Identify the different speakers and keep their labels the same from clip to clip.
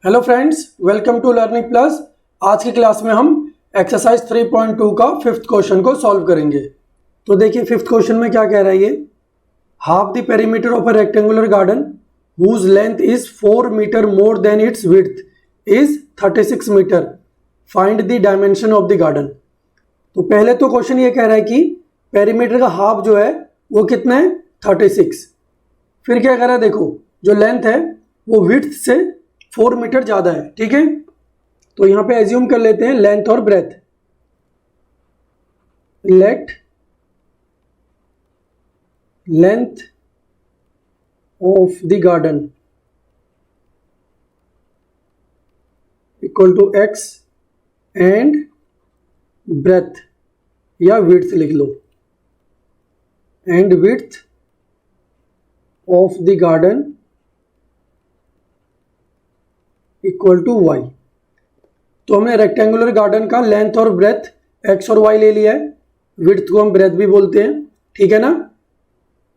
Speaker 1: Hello friends, welcome to learning plus. आज की class में हम एक्सरसाइज 3.2 का फिफ्थ क्वेश्चन को सॉल्व करेंगे। तो देखिए फिफ्थ क्वेश्चन में क्या कह रहा है ये, half the perimeter of a rectangular garden whose length is 4 metre more than its width is 36 metre, find the dimension of the garden. तो पहले तो क्वेश्चन ये कह रहा है कि पेरीमीटर का हाफ जो है वो कितना है 36। फिर क्या कह रहा है, देखो जो लेंथ है वो विड्थ से 4 मीटर ज़्यादा है, ठीक है। तो यहाँ पे एज्यूम कर लेते हैं लेंथ और breadth. Let length of the garden equal to X and breadth या विड्थ लिख लो, and width of the garden equal to Y. तो हमने रेक्टेंगुलर गार्डन का लेंथ और ब्रेथ एक्स और वाई ले लिया है, विड्थ को हम ब्रेथ भी बोलते हैं, ठीक है ना।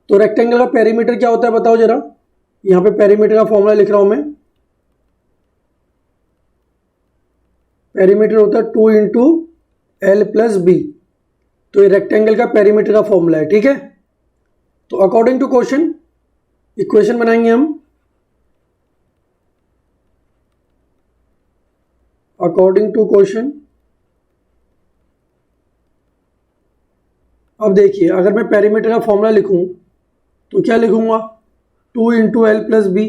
Speaker 1: तो रेक्टेंगल का पेरीमीटर क्या होता है बताओ जरा। यहाँ पे पेरीमीटर का फॉर्मूला लिख रहा हूं मैं। पेरीमीटर होता है 2 इंटू एल प्लस बी। तो ये रेक्टेंगल का पेरीमीटर का फॉर्मूला है, ठीक है। तो अकॉर्डिंग टू क्वेश्चन इक्वेशन बनाएंगे हम। अकॉर्डिंग टू क्वेश्चन, अब देखिए अगर मैं पेरीमीटर का फॉर्मूला लिखूं तो क्या लिखूंगा, 2 इंटू एल प्लस बी।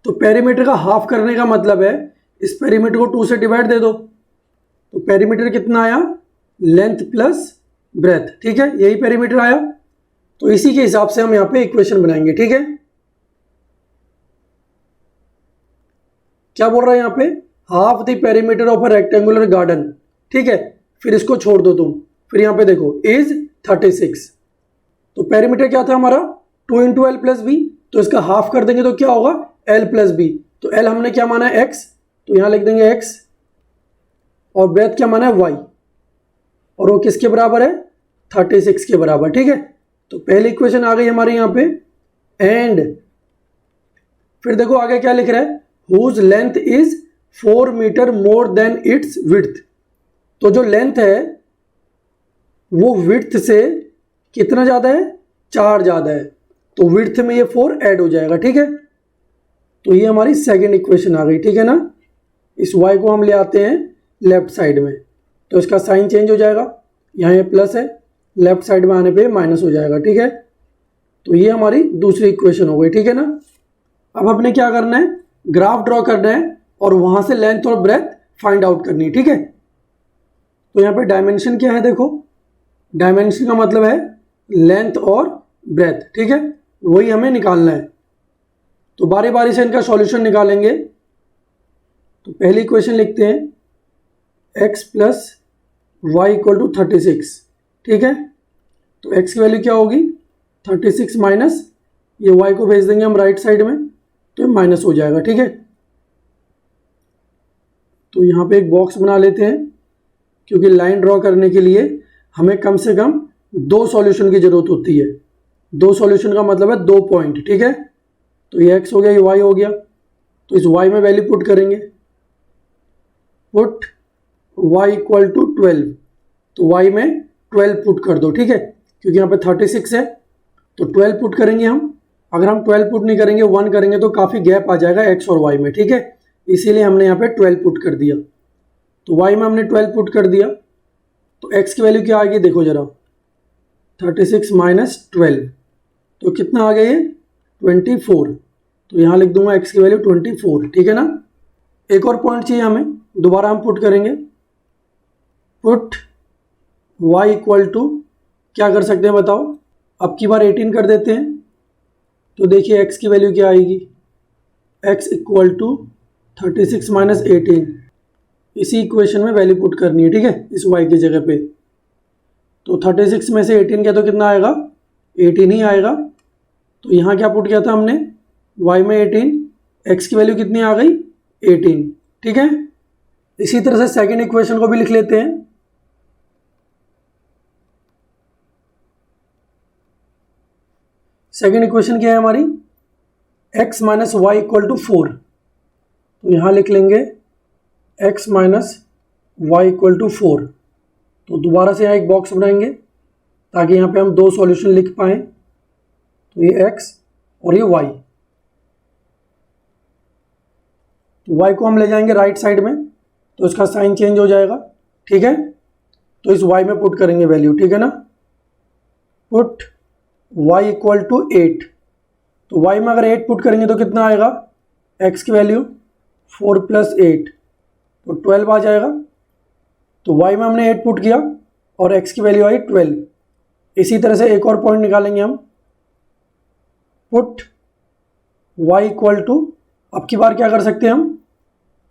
Speaker 1: तो पेरीमीटर का हाफ करने का मतलब है इस पेरीमीटर को 2 से डिवाइड दे दो। तो पेरीमीटर कितना आया, लेंथ प्लस ब्रेथ, ठीक है, यही पेरीमीटर आया। तो इसी के हिसाब से हम यहाँ पे इक्वेशन बनाएंगे, ठीक है। क्या बोल रहा है यहाँ पे, half the perimeter of a rectangular garden, ठीक है। फिर इसको छोड़ दो तुम, फिर यहाँ पे देखो इज 36। तो पेरीमीटर क्या था हमारा 2 इंटू एल प्लस बी। तो इसका हाफ कर देंगे तो क्या होगा, एल प्लस बी। तो एल हमने क्या माना है एक्स, तो यहाँ लिख देंगे एक्स, और ब्रेथ क्या माना है वाई, और वो किसके बराबर है 36 के बराबर, ठीक है। तो पहली इक्वेशन आ गई हमारे यहाँ पे। एंड फिर देखो आगे क्या लिख रहा है, whose length is 4 metre more than its width. तो जो लेंथ है वो विड्थ से कितना ज़्यादा है, 4 ज़्यादा है। तो विड्थ में ये 4 ऐड हो जाएगा, ठीक है। तो ये हमारी सेकंड इक्वेशन आ गई, ठीक है ना। इस y को हम ले आते हैं लेफ्ट साइड में, तो इसका साइन चेंज हो जाएगा, यहाँ ये प्लस है, लेफ्ट साइड में आने पे माइनस हो जाएगा, ठीक है। तो ये हमारी दूसरी इक्वेशन हो गई, ठीक है ना। अब अपने क्या करना है, ग्राफ ड्रॉ करना है और वहां से लेंथ और ब्रेथ फाइंड आउट करनी है, ठीक है। तो यहाँ पे डायमेंशन क्या है, देखो डायमेंशन का मतलब है लेंथ और ब्रेथ, ठीक है, वही हमें निकालना है। तो बारी बारी से इनका सॉल्यूशन निकालेंगे। तो पहली इक्वेशन लिखते हैं x plus y equal to 36, ठीक है। तो x की वैल्यू क्या होगी 36 माइनस ये y को भेज देंगे हम राइट साइड में, तो ये माइनस हो जाएगा, ठीक है। तो यहाँ पे एक बॉक्स बना लेते हैं, क्योंकि लाइन ड्रॉ करने के लिए हमें कम से कम 2 सॉल्यूशन की जरूरत होती है। 2 सॉल्यूशन का मतलब है 2 पॉइंट, ठीक है। तो ये x हो गया, ये y हो गया। तो इस y में वैल्यू पुट करेंगे, पुट y इक्वल टू 12। तो y में 12 पुट कर दो, ठीक है, क्योंकि यहाँ पे 36 है। तो 12 पुट करेंगे हम। अगर हम 12 पुट नहीं करेंगे 1 करेंगे तो काफ़ी गैप आ जाएगा x और y में, ठीक है। इसीलिए हमने यहाँ पे 12 पुट कर दिया। तो y में हमने 12 पुट कर दिया। तो x की वैल्यू क्या आएगी देखो जरा, 36 माइनस 12, तो कितना आ गया ये 24। तो यहाँ लिख दूंगा x की वैल्यू 24, ठीक है ना। एक और पॉइंट चाहिए हमें, दोबारा हम पुट करेंगे, पुट y इक्वल टू क्या कर सकते हैं बताओ, अब की बार 18 कर देते हैं। तो देखिए x की वैल्यू क्या आएगी, x इक्वल टू 36 माइनस 18। इसी इक्वेशन में वैल्यू पुट करनी है, ठीक है, इस y की जगह पे। तो 36 में से 18 क्या तो कितना आएगा, 18 ही आएगा। तो यहाँ क्या पुट किया था हमने, y में 18, x की वैल्यू कितनी आ गई 18, ठीक है। इसी तरह से सेकंड इक्वेशन को भी लिख लेते हैं। सेकंड इक्वेशन क्या है हमारी, x minus y equal to 4। तो यहाँ लिख लेंगे x minus y equal to 4। तो दोबारा से यहाँ एक बॉक्स बनाएंगे ताकि यहाँ पे हम दो सॉल्यूशन लिख पाएँ। तो ये x और ये y। तो y को हम ले जाएंगे राइट साइड में, तो इसका साइन चेंज हो जाएगा, ठीक है। तो इस y में पुट करेंगे वैल्यू, ठीक है ना। Put y equal to 8। तो y में अगर 8 पुट करेंगे तो कितना आएगा, x की वैल्यू 4 प्लस 8 तो 12 आ जाएगा। तो y में हमने 8 पुट किया और x की वैल्यू आई 12। इसी तरह से एक और पॉइंट निकालेंगे हम। पुट y इक्वल टू, अब की बार क्या कर सकते हैं हम,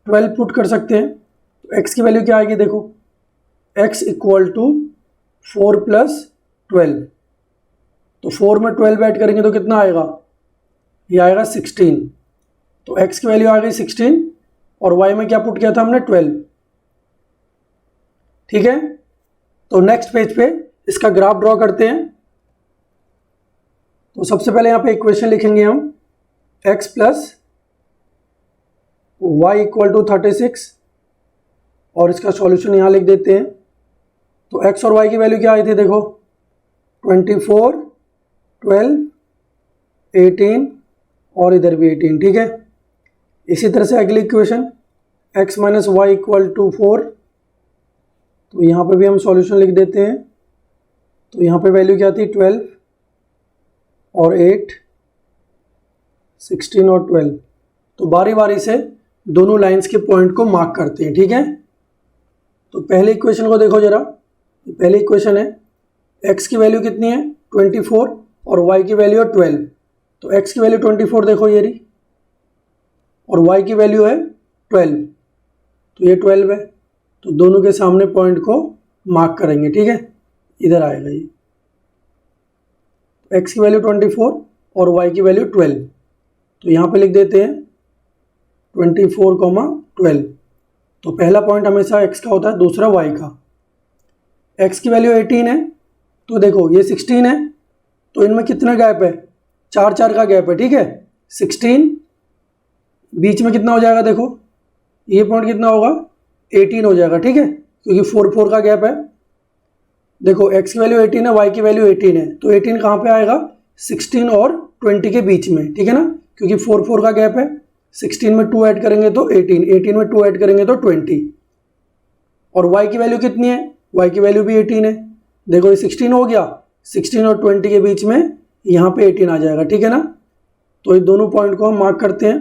Speaker 1: 12 पुट कर सकते हैं। तो x की वैल्यू क्या आएगी, देखो x इक्वल टू 4 प्लस 12। तो 4 में 12 ऐड करेंगे तो कितना आएगा, ये आएगा 16। तो x की वैल्यू आ गई 16 और y में क्या पुट किया था हमने, 12, ठीक है। तो नेक्स्ट पेज पे इसका ग्राफ ड्रॉ करते हैं। तो सबसे पहले यहाँ पे इक्वेशन लिखेंगे हम, x plus y equal to 36 और इसका सॉल्यूशन यहाँ लिख देते हैं। तो x और y की वैल्यू क्या आई थी, देखो 24, 12, 18 और इधर भी 18, ठीक है। इसी तरह से अगली equation x minus y equal to 4। तो यहाँ पे भी हम सॉल्यूशन लिख देते हैं। तो यहाँ पे वैल्यू क्या थी, 12 और 8, 16 और 12। तो बारी बारी से दोनों लाइंस के पॉइंट को मार्क करते हैं, ठीक है। तो पहले इक्वेशन को देखो जरा। पहली इक्वेशन है, x की वैल्यू कितनी है 24 और y की वैल्यू है 12। तो x की वैल्यू 24 देखो ये रही और y की वैल्यू है 12। तो ये 12 है। तो दोनों के सामने पॉइंट को मार्क करेंगे, ठीक है। इधर आएगा ये, x की वैल्यू 24 और y की वैल्यू 12। तो यहाँ पे लिख देते हैं 24, 12। तो पहला पॉइंट हमेशा x का होता है, दूसरा y का। x की वैल्यू 18 है, तो देखो ये 16 है, तो इनमें कितना गैप है, 4 4 का गैप है, ठीक है। 16 बीच में कितना हो जाएगा, देखो ये पॉइंट कितना होगा, 18 हो जाएगा, ठीक है, क्योंकि 4 4 का गैप है। देखो x की वैल्यू 18 है, y की वैल्यू 18 है, तो 18 कहाँ पे आएगा, 16 और 20 के बीच में, ठीक है ना, क्योंकि 4 4 का गैप है। 16 में 2 ऐड करेंगे तो 18, 18 में 2 ऐड करेंगे तो 20। और y की वैल्यू कितनी है, y की वैल्यू भी 18 है। देखो ये 16 हो गया, 16 और 20 के बीच में यहाँ पे 18 आ जाएगा, ठीक है ना। तो ये दोनों पॉइंट को हम मार्क करते हैं।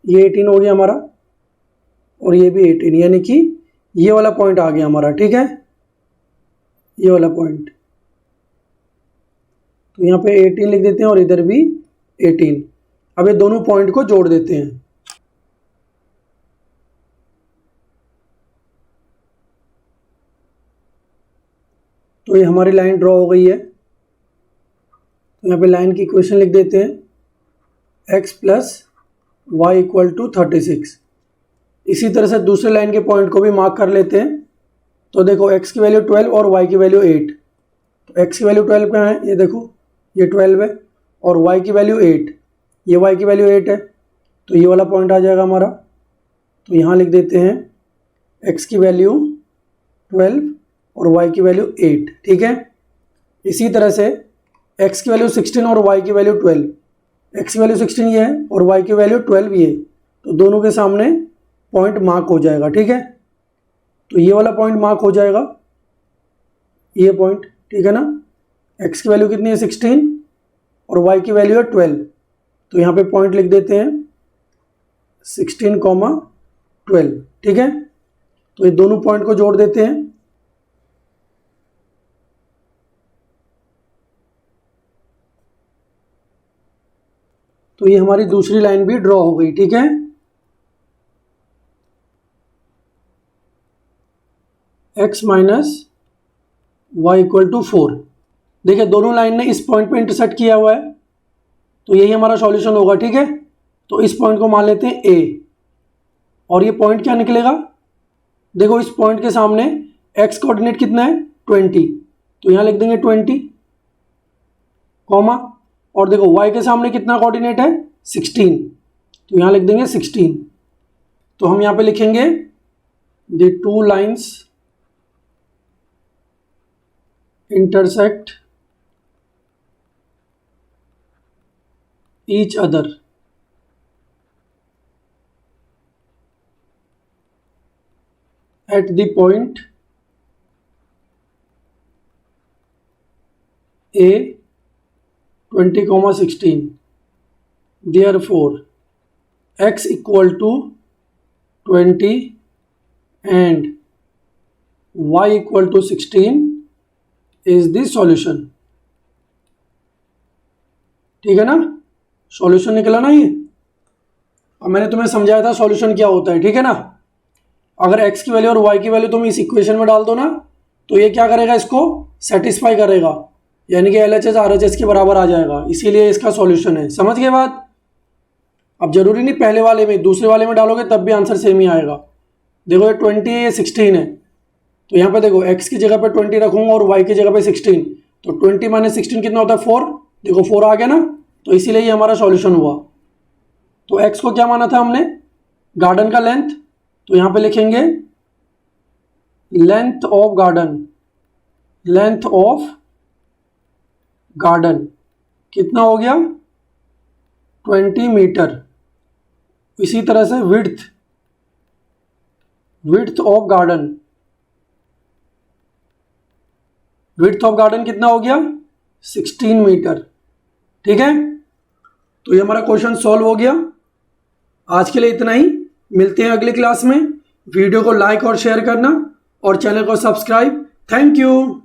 Speaker 1: ये 18 हो गया हमारा और ये भी 18, यानी कि ये वाला पॉइंट आ गया हमारा, ठीक है, ये वाला पॉइंट। तो यहाँ पे 18 लिख देते हैं और इधर भी 18। अब ये दोनों पॉइंट को जोड़ देते हैं। तो ये हमारी लाइन ड्रॉ हो गई है। तो यहाँ पे लाइन की इक्वेशन लिख देते हैं, x plus y equal to 36। इसी तरह से दूसरे लाइन के पॉइंट को भी मार्क कर लेते हैं। तो देखो x की वैल्यू 12 और y की वैल्यू 8। तो x की वैल्यू 12 कहाँ है, ये देखो ये 12 है और y की वैल्यू 8, ये y की वैल्यू 8 है। तो ये वाला पॉइंट आ जाएगा हमारा। तो यहाँ लिख देते हैं x की वैल्यू 12 और y की वैल्यू 8, ठीक है। इसी तरह से x की वैल्यू 16 और y की वैल्यू 12। x की वैल्यू 16 ये है और y की वैल्यू 12 ये, तो दोनों के सामने पॉइंट मार्क हो जाएगा, ठीक है। तो ये वाला पॉइंट मार्क हो जाएगा, ये पॉइंट, ठीक है ना। x की वैल्यू कितनी है 16 और y की वैल्यू है 12। तो यहाँ पे पॉइंट लिख देते हैं 16, 12, ठीक है। तो ये दोनों पॉइंट को जोड़ देते हैं। तो ये हमारी दूसरी लाइन भी ड्रॉ हो गई, ठीक है। x minus y equal to 4। देखिए दोनों लाइन ने इस पॉइंट पे इंटरसेक्ट किया हुआ है, तो यही हमारा सॉल्यूशन होगा, ठीक है। तो इस पॉइंट को मान लेते हैं a और ये पॉइंट क्या निकलेगा, देखो इस पॉइंट के सामने x कोऑर्डिनेट कितना है 20, तो यहाँ लिख देंगे 20, कॉमा, और देखो y के सामने कितना कोऑर्डिनेट है 16, तो यहाँ लिख देंगे 16। तो हम यहाँ पे लिखेंगे the two lines intersect each other at the point A 20,16. Therefore x equal to 20 and y equal to 16 is the solution. ठीक है ना, सॉल्यूशन निकला ना ये। अब मैंने तुम्हें समझाया था सॉल्यूशन क्या होता है, ठीक है ना। अगर x की वैल्यू और y की वैल्यू तुम इस इक्वेशन में डाल दो ना, तो ये क्या करेगा, इसको सेटिस्फाई करेगा, यानी कि LHS RHS के बराबर आ जाएगा, इसीलिए इसका सॉल्यूशन है। समझ गए बात। अब जरूरी नहीं पहले वाले में, दूसरे वाले में डालोगे तब भी आंसर सेम ही आएगा। देखो ये 20 है, ये 16 है, तो यहाँ पे देखो x की जगह पे 20 रखूंगा और y की जगह पे 16, तो 20 माइनस 16 कितना होता है 4। देखो 4 आ गया ना, तो इसीलिए ये हमारा सॉल्यूशन हुआ। तो x को क्या माना था हमने, गार्डन का लेंथ, तो यहाँ पे लिखेंगे length of garden. Length of garden कितना हो गया 20 मीटर। इसी तरह से width of garden, width of garden कितना हो गया 16 मीटर। ठीक है, तो ये हमारा क्वेश्चन सॉल्व हो गया। आज के लिए इतना ही, मिलते हैं अगली क्लास में। वीडियो को लाइक और शेयर करना और चैनल को सब्सक्राइब। Thank you.